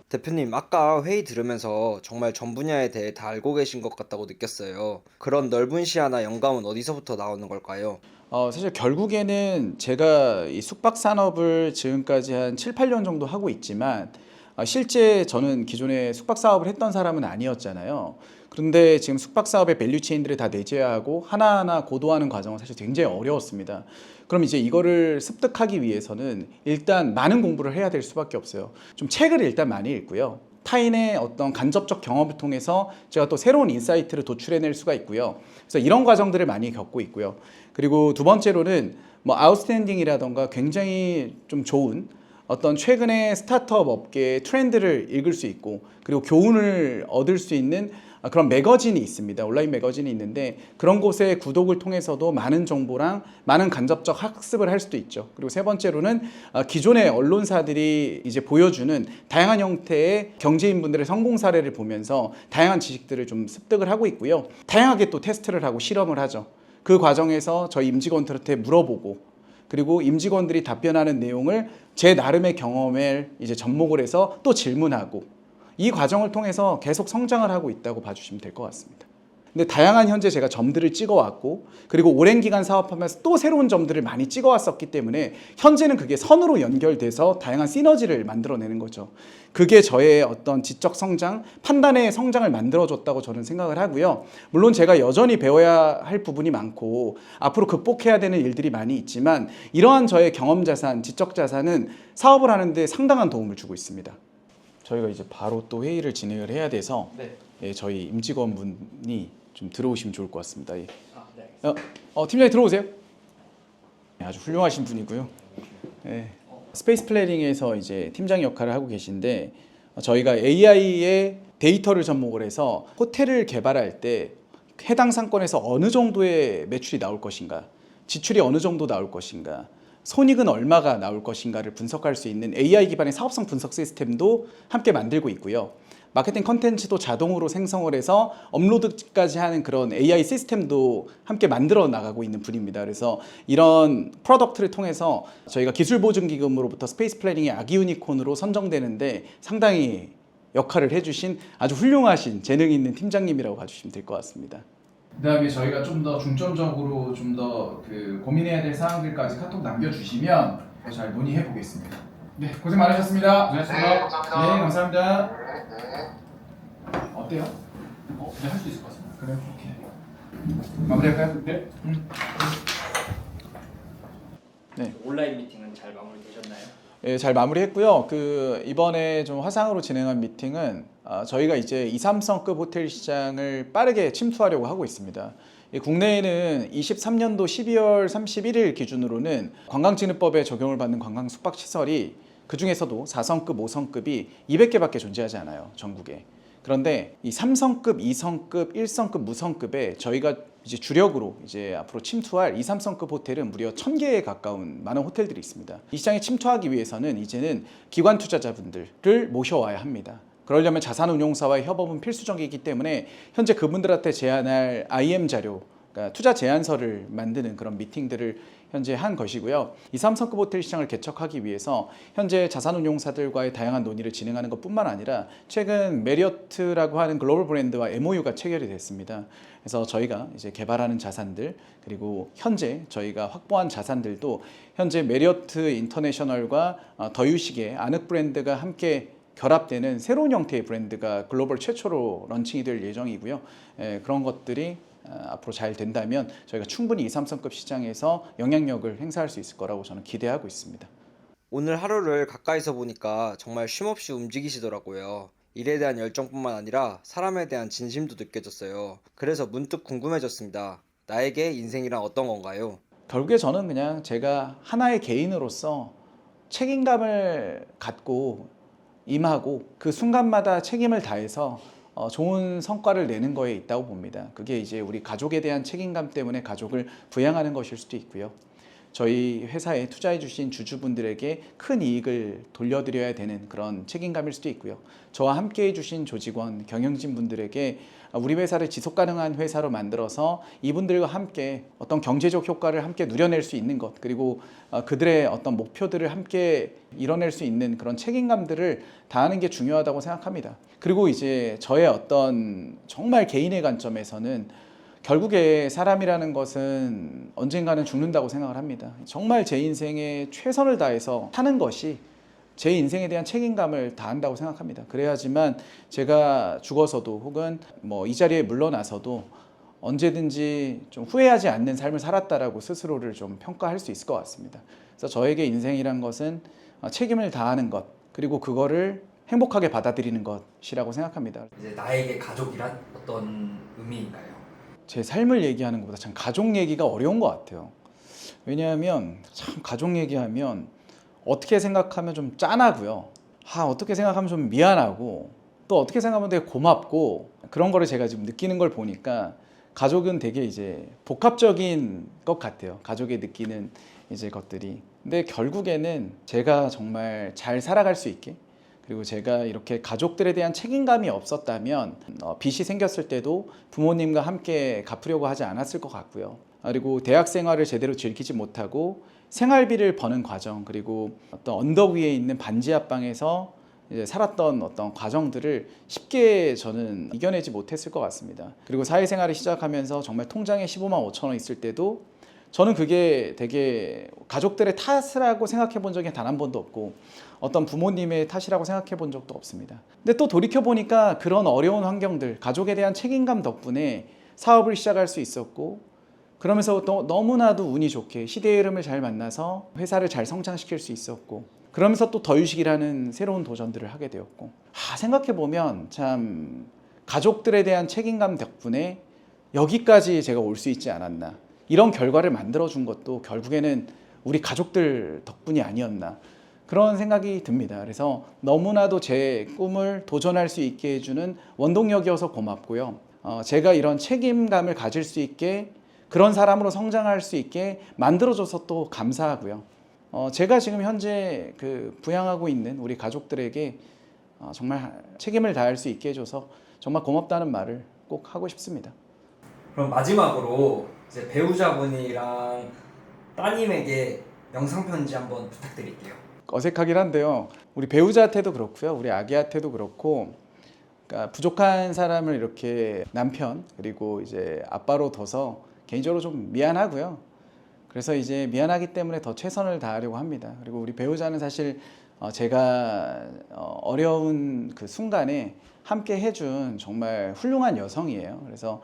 대표님, 아까 회의 들으면서 정말 전 분야에 대해 다 알고 계신 것 같다고 느꼈어요. 그런 넓은 시야나 영감은 어디서부터 나오는 걸까요? 사실 결국에는 제가 이 숙박 산업을 지금까지 한 7, 8년 정도 하고 있지만 실제 저는 기존에 숙박 사업을 했던 사람은 아니었잖아요. 그런데 지금 숙박 사업의 밸류 체인들을 다 내재하고 하나하나 고도화하는 과정은 사실 굉장히 어려웠습니다. 그럼 이제 이거를 습득하기 위해서는 일단 많은 공부를 해야 될 수밖에 없어요. 좀 책을 일단 많이 읽고요. 타인의 어떤 간접적 경험을 통해서 제가 또 새로운 인사이트를 도출해낼 수가 있고요. 그래서 이런 과정들을 많이 겪고 있고요. 그리고 두 번째로는 아웃스탠딩이라던가 굉장히 좀 좋은 어떤 최근의 스타트업 업계의 트렌드를 읽을 수 있고 그리고 교훈을 얻을 수 있는 그런 매거진이 있습니다. 온라인 매거진이 있는데 그런 곳의 구독을 통해서도 많은 정보랑 많은 간접적 학습을 할 수도 있죠. 그리고 세 번째로는 기존의 언론사들이 이제 보여주는 다양한 형태의 경제인분들의 성공 사례를 보면서 다양한 지식들을 좀 습득을 하고 있고요. 다양하게 또 테스트를 하고 실험을 하죠. 그 과정에서 저희 임직원들한테 물어보고 그리고 임직원들이 답변하는 내용을 제 나름의 경험을 이제 접목을 해서 또 질문하고 이 과정을 통해서 계속 성장을 하고 있다고 봐주시면 될 것 같습니다. 근데 다양한 현재 제가 점들을 찍어왔고 그리고 오랜 기간 사업하면서 또 새로운 점들을 많이 찍어왔었기 때문에 현재는 그게 선으로 연결돼서 다양한 시너지를 만들어내는 거죠. 그게 저의 어떤 지적 성장, 판단의 성장을 만들어줬다고 저는 생각을 하고요. 물론 제가 여전히 배워야 할 부분이 많고 앞으로 극복해야 되는 일들이 많이 있지만 이러한 저의 경험 자산, 지적 자산은 사업을 하는데 상당한 도움을 주고 있습니다. 저희가 이제 바로 또 회의를 진행을 해야 돼서 네. 예, 저희 임직원분이 좀 들어오시면 좋을 것 같습니다. 예. 네. 팀장님 들어오세요. 네, 아주 훌륭하신 분이고요. 예. 스페이스 플래닝에서 이제 팀장 역할을 하고 계신데 저희가 AI의 데이터를 접목을 해서 호텔을 개발할 때 해당 상권에서 어느 정도의 매출이 나올 것인가, 지출이 어느 정도 나올 것인가, 손익은 얼마가 나올 것인가를 분석할 수 있는 AI 기반의 사업성 분석 시스템도 함께 만들고 있고요. 마케팅 컨텐츠도 자동으로 생성을 해서 업로드까지 하는 그런 AI 시스템도 함께 만들어 나가고 있는 분입니다. 그래서 이런 프로덕트를 통해서 저희가 기술보증기금으로부터 스페이스 플래닝의 아기 유니콘으로 선정되는데 상당히 역할을 해주신 아주 훌륭하신 재능 있는 팀장님이라고 봐주시면 될 것 같습니다. 그다음에 저희가 좀 더 중점적으로 좀 더 그 고민해야 될 사항들까지 카톡 남겨주시면 잘 논의해 보겠습니다. 네, 고생 많으셨습니다. 고생하셨습니다. 네, 감사합니다. 네, 감사합니다. 네. 어때요? 네, 할 수 있을 것 같습니다. 그래요? 오케이. 마무리할까요? 네. 네. 온라인 미팅은 잘 마무리되셨나요? 예, 잘 마무리했고요. 그 이번에 좀 화상으로 진행한 미팅은 저희가 이제 2, 3성급 호텔 시장을 빠르게 침투하려고 하고 있습니다. 국내에는 23년도 12월 31일 기준으로는 관광진흥법에 적용을 받는 관광 숙박시설이 그 중에서도 4성급, 5성급이 200개밖에 존재하지 않아요, 전국에. 그런데 이 3성급, 2성급, 1성급, 무성급에 저희가 이제 주력으로 이제 앞으로 침투할 2, 3성급 호텔은 무려 1000개에 가까운 많은 호텔들이 있습니다. 이 시장에 침투하기 위해서는 이제는 기관 투자자분들을 모셔와야 합니다. 그러려면 자산운용사와의 협업은 필수적이기 때문에 현재 그분들한테 제안할 IM 자료, 그러니까 투자 제안서를 만드는 그런 미팅들을 현재 한 것이고요. 2, 3성급 호텔 시장을 개척하기 위해서 현재 자산운용사들과의 다양한 논의를 진행하는 것뿐만 아니라 최근 메리어트라고 하는 글로벌 브랜드와 MOU가 체결이 됐습니다. 그래서 저희가 이제 개발하는 자산들 그리고 현재 저희가 확보한 자산들도 현재 메리어트 인터내셔널과 더유식의 아늑 브랜드가 함께 결합되는 새로운 형태의 브랜드가 글로벌 최초로 런칭이 될 예정이고요. 그런 것들이 앞으로 잘 된다면 저희가 충분히 2, 3성급 시장에서 영향력을 행사할 수 있을 거라고 저는 기대하고 있습니다. 오늘 하루를 가까이서 보니까 정말 쉼없이 움직이시더라고요. 일에 대한 열정뿐만 아니라 사람에 대한 진심도 느껴졌어요. 그래서 문득 궁금해졌습니다. 나에게 인생이란 어떤 건가요? 결국에 저는 그냥 제가 하나의 개인으로서 책임감을 갖고 임하고 그 순간마다 책임을 다해서 좋은 성과를 내는 거에 있다고 봅니다. 그게 이제 우리 가족에 대한 책임감 때문에 가족을 부양하는 것일 수도 있고요. 저희 회사에 투자해 주신 주주분들에게 큰 이익을 돌려드려야 되는 그런 책임감일 수도 있고요. 저와 함께 해주신 조직원, 경영진 분들에게 우리 회사를 지속 가능한 회사로 만들어서 이분들과 함께 어떤 경제적 효과를 함께 누려낼 수 있는 것, 그리고 그들의 어떤 목표들을 함께 이뤄낼 수 있는 그런 책임감들을 다하는 게 중요하다고 생각합니다. 그리고 이제 저의 어떤 정말 개인의 관점에서는 결국에 사람이라는 것은 언젠가는 죽는다고 생각을 합니다. 정말 제 인생에 최선을 다해서 사는 것이 제 인생에 대한 책임감을 다한다고 생각합니다. 그래야지만 제가 죽어서도 혹은 뭐 이 자리에 물러나서도 언제든지 좀 후회하지 않는 삶을 살았다라고 스스로를 좀 평가할 수 있을 것 같습니다. 그래서 저에게 인생이란 것은 책임을 다하는 것, 그리고 그거를 행복하게 받아들이는 것이라고 생각합니다. 이제 나에게 가족이란 어떤 의미인가요? 제 삶을 얘기하는 것보다 참 가족 얘기가 어려운 것 같아요. 왜냐하면 참 가족 얘기하면 어떻게 생각하면 좀 짠하고요. 어떻게 생각하면 좀 미안하고 또 어떻게 생각하면 되게 고맙고 그런 거를 제가 지금 느끼는 걸 보니까 가족은 되게 이제 복합적인 것 같아요. 가족이 느끼는 이제 것들이. 근데 결국에는 제가 정말 잘 살아갈 수 있게 그리고 제가 이렇게 가족들에 대한 책임감이 없었다면 빚이 생겼을 때도 부모님과 함께 갚으려고 하지 않았을 것 같고요. 그리고 대학 생활을 제대로 즐기지 못하고 생활비를 버는 과정 그리고 어떤 언덕 위에 있는 반지 하방에서 이제 살았던 어떤 과정들을 쉽게 저는 이겨내지 못했을 것 같습니다. 그리고 사회생활을 시작하면서 정말 통장에 15만 5천 원 있을 때도 저는 그게 되게 가족들의 탓이라고 생각해 본 적이 단 한 번도 없고 어떤 부모님의 탓이라고 생각해 본 적도 없습니다. 근데 또 돌이켜 보니까 그런 어려운 환경들, 가족에 대한 책임감 덕분에 사업을 시작할 수 있었고 그러면서 또 너무나도 운이 좋게 시대의 흐름을 잘 만나서 회사를 잘 성장시킬 수 있었고 그러면서 또 더유식이라는 새로운 도전들을 하게 되었고 생각해 보면 참 가족들에 대한 책임감 덕분에 여기까지 제가 올 수 있지 않았나 이런 결과를 만들어준 것도 결국에는 우리 가족들 덕분이 아니었나 그런 생각이 듭니다. 그래서 너무나도 제 꿈을 도전할 수 있게 해주는 원동력이어서 고맙고요. 제가 이런 책임감을 가질 수 있게 그런 사람으로 성장할 수 있게 만들어줘서 또 감사하고요. 제가 지금 현재 부양하고 있는 우리 가족들에게 정말 책임을 다할 수 있게 해줘서 정말 고맙다는 말을 꼭 하고 싶습니다. 그럼 마지막으로 이제 배우자분이랑 따님에게 영상 편지 한번 부탁드릴게요. 어색하긴 한데요. 우리 배우자한테도 그렇고요. 우리 아기한테도 그렇고 그러니까 부족한 사람을 이렇게 남편 그리고 이제 아빠로 둬서 개인적으로 좀 미안하고요. 그래서 이제 미안하기 때문에 더 최선을 다하려고 합니다. 그리고 우리 배우자는 사실 제가 어려운 그 순간에 함께 해준 정말 훌륭한 여성이에요. 그래서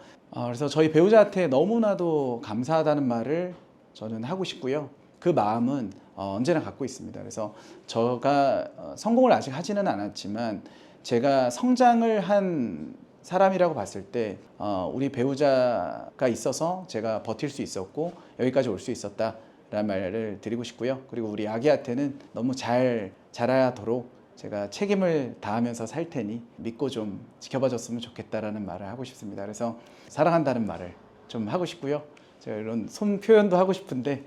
저희 배우자한테 너무나도 감사하다는 말을 저는 하고 싶고요. 그 마음은 언제나 갖고 있습니다. 그래서 제가 성공을 아직 하지는 않았지만 제가 성장을 한 사람이라고 봤을 때 우리 배우자가 있어서 제가 버틸 수 있었고 여기까지 올 수 있었다라는 말을 드리고 싶고요. 그리고 우리 아기한테는 너무 잘 자라도록 제가 책임을 다하면서 살 테니 믿고 좀 지켜봐 줬으면 좋겠다라는 말을 하고 싶습니다. 그래서 사랑한다는 말을 좀 하고 싶고요. 제가 이런 손 표현도 하고 싶은데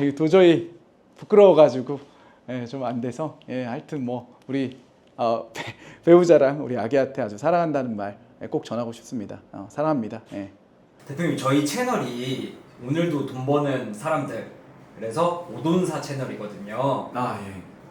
이거 도저히 부끄러워가지고 좀 안 돼서 하여튼 뭐 우리 배우자랑 우리 아기한테 아주 사랑한다는 말 꼭 전하고 싶습니다. 사랑합니다. 대표님 저희 채널이 오늘도 돈 버는 사람들 그래서 오돈사 채널이거든요.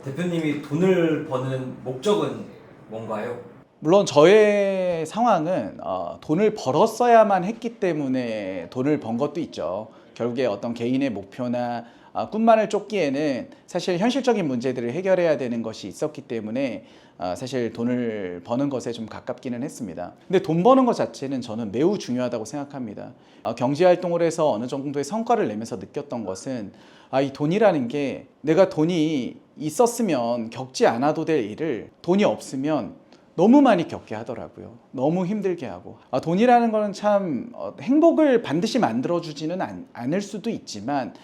대표님이 돈을 버는 목적은 뭔가요? 물론 저의 상황은 돈을 벌었어야만 했기 때문에 돈을 번 것도 있죠. 결국에 어떤 개인의 목표나 꿈만을 쫓기에는 사실 현실적인 문제들을 해결해야 되는 것이 있었기 때문에 사실 돈을 버는 것에 좀 가깝기는 했습니다. 근데 돈 버는 것 자체는 저는 매우 중요하다고 생각합니다. 경제활동을 해서 어느 정도의 성과를 내면서 느꼈던 것은 이 돈이라는 게 내가 돈이 있었으면 겪지 않아도 될 일을 돈이 없으면 너무 많이 겪게 하더라고요. 너무 힘들게 하고 돈이라는 거는 참 행복을 반드시 만들어주지는 않을 수도 있지만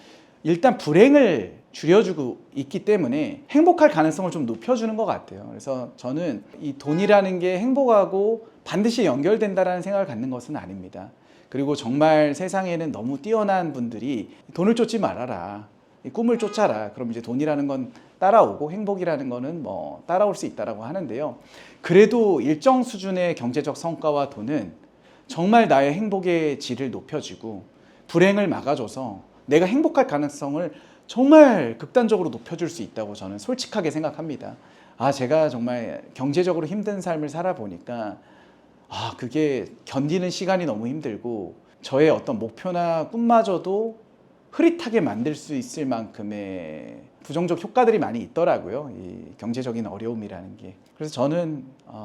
일단 불행을 줄여주고 있기 때문에 행복할 가능성을 좀 높여주는 것 같아요. 그래서 저는 이 돈이라는 게 행복하고 반드시 연결된다라는 생각을 갖는 것은 아닙니다. 그리고 정말 세상에는 너무 뛰어난 분들이 돈을 쫓지 말아라, 꿈을 쫓아라. 그럼 이제 돈이라는 건 따라오고 행복이라는 거는 뭐 따라올 수 있다라고 하는데요. 그래도 일정 수준의 경제적 성과와 돈은 정말 나의 행복의 질을 높여주고 불행을 막아줘서 내가 행복할 가능성을 정말 극단적으로 높여줄 수 있다고 저는 솔직하게 생각합니다. 제가 정말 경제적으로 힘든 삶을 살아보니까 그게 견디는 시간이 너무 힘들고 저의 어떤 목표나 꿈마저도 흐릿하게 만들 수 있을 만큼의 부정적 효과들이 많이 있더라고요. 이 경제적인 어려움이라는 게. 그래서 저는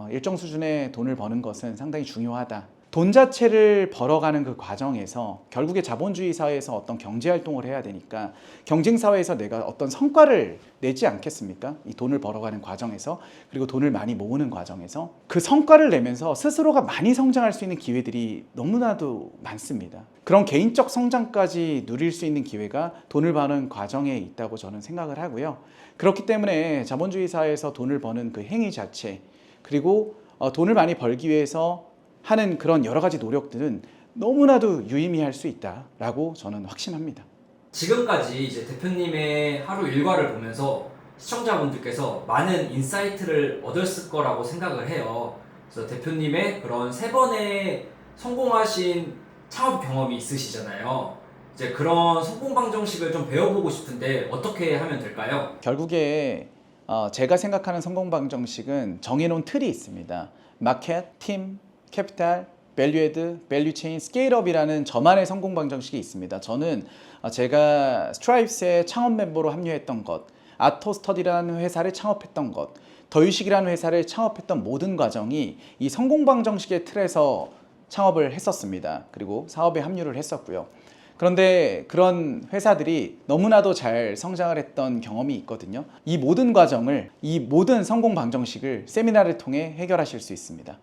일정 수준의 돈을 버는 것은 상당히 중요하다. 돈 자체를 벌어가는 그 과정에서 결국에 자본주의 사회에서 어떤 경제 활동을 해야 되니까 경쟁 사회에서 내가 어떤 성과를 내지 않겠습니까? 이 돈을 벌어가는 과정에서, 그리고 돈을 많이 모으는 과정에서 그 성과를 내면서 스스로가 많이 성장할 수 있는 기회들이 너무나도 많습니다. 그런 개인적 성장까지 누릴 수 있는 기회가 돈을 버는 과정에 있다고 저는 생각을 하고요. 그렇기 때문에 자본주의 사회에서 돈을 버는 그 행위 자체, 그리고 돈을 많이 벌기 위해서 하는 그런 여러 가지 노력들은 너무나도 유의미할 수 있다라고 저는 확신합니다. 지금까지 이제 대표님의 하루 일과를 보면서 시청자분들께서 많은 인사이트를 얻었을 거라고 생각을 해요. 그래서 대표님의 그런 3번의 성공하신 창업 경험이 있으시잖아요. 이제 그런 성공 방정식을 좀 배워보고 싶은데 어떻게 하면 될까요? 결국에 제가 생각하는 성공 방정식은 정해놓은 틀이 있습니다. 마켓, 팀, 캐피탈, 밸류에드, 밸류체인, 스케일업이라는 저만의 성공 방정식이 있습니다. 저는 제가 스트라이프스의 창업 멤버로 합류했던 것, 아토스터디라는 회사를 창업했던 것, 더유식이라는 회사를 창업했던 모든 과정이 이 성공 방정식의 틀에서 창업을 했었습니다. 그리고 사업에 합류를 했었고요. 그런데 그런 회사들이 너무나도 잘 성장을 했던 경험이 있거든요. 이 모든 과정을, 이 모든 성공 방정식을 세미나를 통해 해결하실 수 있습니다.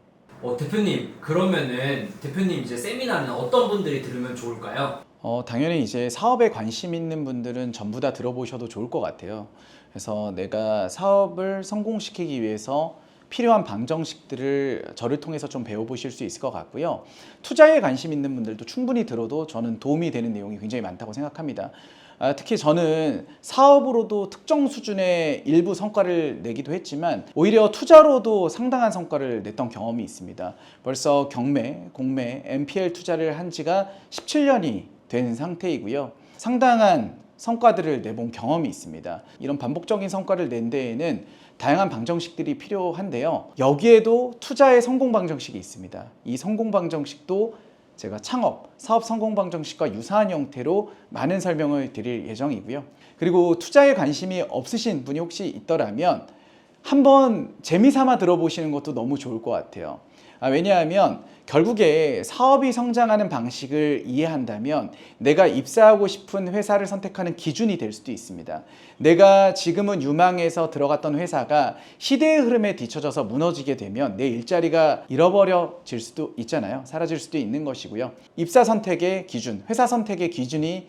대표님, 그러면은 대표님 이제 세미나는 어떤 분들이 들으면 좋을까요? 당연히 이제 사업에 관심 있는 분들은 전부 다 들어보셔도 좋을 것 같아요. 그래서 내가 사업을 성공시키기 위해서 필요한 방정식들을 저를 통해서 좀 배워보실 수 있을 것 같고요. 투자에 관심 있는 분들도 충분히 들어도 저는 도움이 되는 내용이 굉장히 많다고 생각합니다. 특히 저는 사업으로도 특정 수준의 일부 성과를 내기도 했지만 오히려 투자로도 상당한 성과를 냈던 경험이 있습니다. 벌써 경매, 공매, NPL 투자를 한 지가 17년이 된 상태이고요. 상당한 성과들을 내본 경험이 있습니다. 이런 반복적인 성과를 낸 데에는 다양한 방정식들이 필요한데요. 여기에도 투자의 성공 방정식이 있습니다. 이 성공 방정식도 제가 창업, 사업 성공 방정식과 유사한 형태로 많은 설명을 드릴 예정이고요. 그리고 투자에 관심이 없으신 분이 혹시 있더라면 한번 재미삼아 들어보시는 것도 너무 좋을 것 같아요. 왜냐하면 결국에 사업이 성장하는 방식을 이해한다면 내가 입사하고 싶은 회사를 선택하는 기준이 될 수도 있습니다. 내가 지금은 유망해서 들어갔던 회사가 시대의 흐름에 뒤처져서 무너지게 되면 내 일자리가 잃어버려질 수도 있잖아요. 사라질 수도 있는 것이고요. 입사 선택의 기준, 회사 선택의 기준이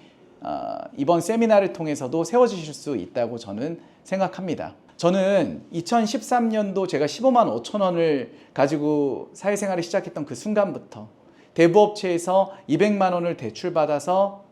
이번 세미나를 통해서도 세워지실 수 있다고 저는 생각합니다. 저는 2013년도 제가 15만 5천 원을 가지고 사회생활을 시작했던 그 순간부터 대부업체에서 200만 원을 대출받아서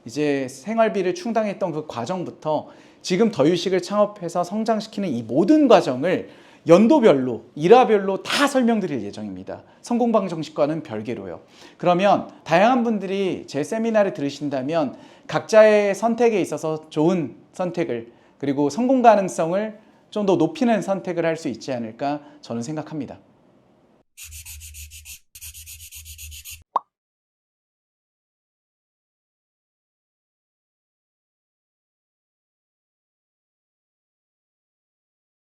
이제 생활비를 충당했던 그 과정부터 지금 더유식을 창업해서 성장시키는 이 모든 과정을 연도별로, 일화별로 다 설명드릴 예정입니다. 성공 방정식과는 별개로요. 그러면 다양한 분들이 제 세미나를 들으신다면 각자의 선택에 있어서 좋은 선택을, 그리고 성공 가능성을 좀 더 높이는 선택을 할 수 있지 않을까 저는 생각합니다.